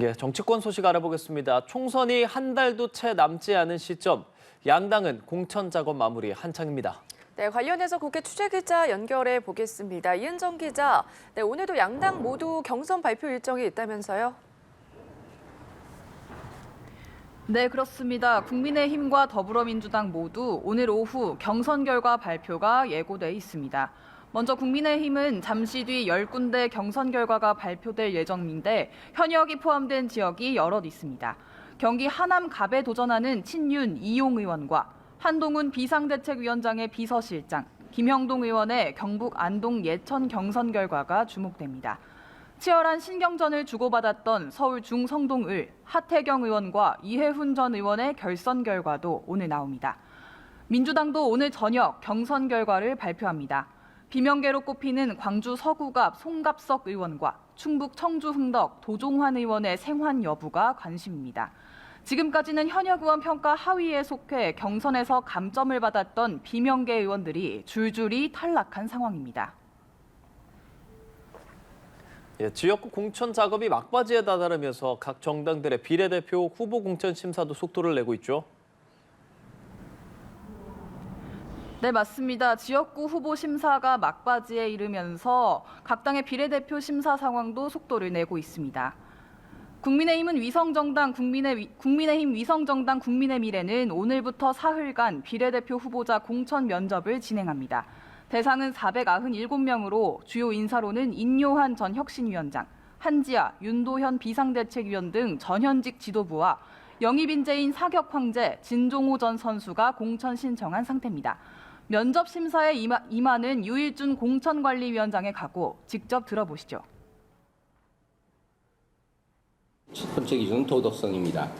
예, 정치권 소식 알아보겠습니다. 총선이 한 달도 채 남지 않은 시점, 양당은 공천 작업 마무리 한창입니다. 네, 관련해서 국회 취재기자 연결해 보겠습니다. 이은정 기자, 네, 오늘도 양당 모두 경선 발표 일정이 있다면서요? 네, 그렇습니다. 국민의힘과 더불어민주당 모두 오늘 오후 경선 결과 발표가 예고돼 있습니다. 먼저 국민의힘은 잠시 뒤 10군데 경선 결과가 발표될 예정인데 현역이 포함된 지역이 여럿 있습니다. 경기 하남 갑에 도전하는 친윤 이용 의원과 한동훈 비상대책위원장의 비서실장, 김형동 의원의 경북 안동 예천 경선 결과가 주목됩니다. 치열한 신경전을 주고받았던 서울 중성동을 하태경 의원과 이해훈 전 의원의 결선 결과도 오늘 나옵니다. 민주당도 오늘 저녁 경선 결과를 발표합니다. 비명계로 꼽히는 광주 서구갑 송갑석 의원과 충북 청주 흥덕 도종환 의원의 생환 여부가 관심입니다. 지금까지는 현역 의원 평가 하위에 속해 경선에서 감점을 받았던 비명계 의원들이 줄줄이 탈락한 상황입니다. 예, 지역구 공천 작업이 막바지에 다다르면서 각 정당들의 비례대표 후보 공천 심사도 속도를 내고 있죠. 네, 맞습니다. 지역구 후보 심사가 막바지에 이르면서 각 당의 비례대표 심사 상황도 속도를 내고 있습니다. 국민의힘 위성정당 국민의미래는 오늘부터 사흘간 비례대표 후보자 공천 면접을 진행합니다. 대상은 497명으로 주요 인사로는 인요한 전 혁신위원장, 한지아, 윤도현 비상대책위원 등 전현직 지도부와 영입인재인 사격 황제, 진종호 전 선수가 공천 신청한 상태입니다. 면접 심사에 임하는 유일준 공천관리위원장의 각오 직접 들어보시죠. 첫 번째 기준은 도덕성입니다.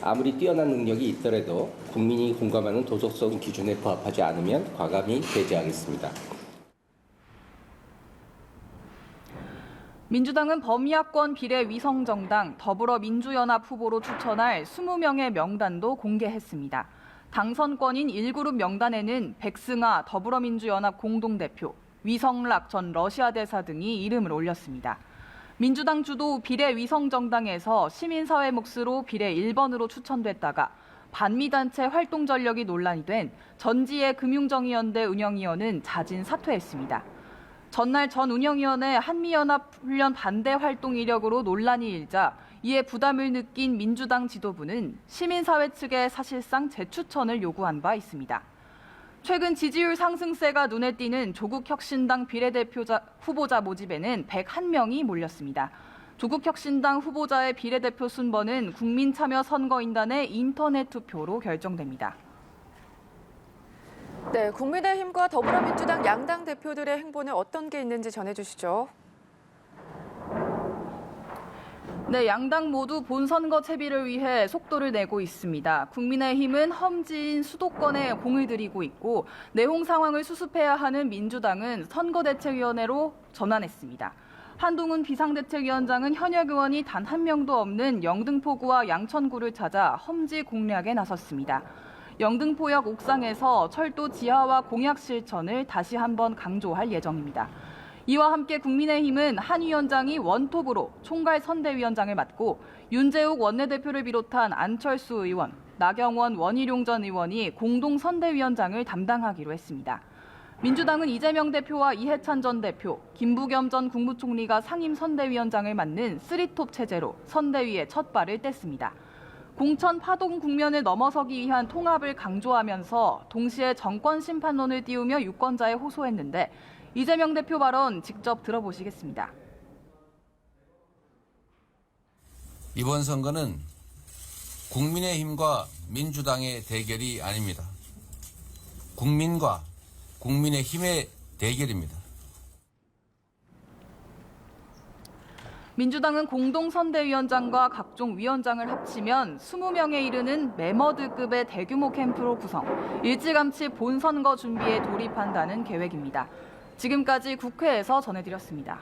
아무리 뛰어난 능력이 있더라도 국민이 공감하는 도덕성 기준에 부합하지 않으면 과감히 배제하겠습니다. 민주당은 범야권 비례 위성정당 더불어민주연합 후보로 추천할 20명의 명단도 공개했습니다. 당선권인 1그룹 명단에는 백승아 더불어민주연합 공동대표, 위성락 전 러시아 대사 등이 이름을 올렸습니다. 민주당 주도 비례 위성정당에서 시민사회 몫으로 비례 1번으로 추천됐다가 반미단체 활동 전력이 논란이 된 전지혜 금융정의연대 운영위원은 자진 사퇴했습니다. 전날 전 운영위원회 한미연합훈련 반대 활동 이력으로 논란이 일자 이에 부담을 느낀 민주당 지도부는 시민사회 측에 사실상 재추천을 요구한 바 있습니다. 최근 지지율 상승세가 눈에 띄는 조국혁신당 비례대표 후보자 모집에는 101명이 몰렸습니다. 조국혁신당 후보자의 비례대표 순번은 국민참여선거인단의 인터넷 투표로 결정됩니다. 네, 국민의힘과 더불어민주당 양당 대표들의 행보는 어떤 게 있는지 전해주시죠. 네, 양당 모두 본선거 채비를 위해 속도를 내고 있습니다. 국민의힘은 험지인 수도권에 공을 들이고 있고 내홍 상황을 수습해야 하는 민주당은 선거대책위원회로 전환했습니다. 한동훈 비상대책위원장은 현역 의원이 단 한 명도 없는 영등포구와 양천구를 찾아 험지 공략에 나섰습니다. 영등포역 옥상에서 철도 지하화 공약 실천을 다시 한번 강조할 예정입니다. 이와 함께 국민의힘은 한 위원장이 원톱으로 총괄 선대위원장을 맡고 윤재욱 원내대표를 비롯한 안철수 의원, 나경원 원희룡 전 의원이 공동 선대위원장을 담당하기로 했습니다. 민주당은 이재명 대표와 이해찬 전 대표, 김부겸 전 국무총리가 상임 선대위원장을 맡는 3톱 체제로 선대위에 첫 발을 뗐습니다. 공천 파동 국면을 넘어서기 위한 통합을 강조하면서 동시에 정권 심판론을 띄우며 유권자에 호소했는데 이재명 대표 발언 직접 들어보시겠습니다. 이번 선거는 국민의힘과 민주당의 대결이 아닙니다. 국민과 국민의힘의 대결입니다. 민주당은 공동선대위원장과 각종 위원장을 합치면 20명에 이르는 매머드급의 대규모 캠프로 구성, 일찌감치 본선거 준비에 돌입한다는 계획입니다. 지금까지 국회에서 전해드렸습니다.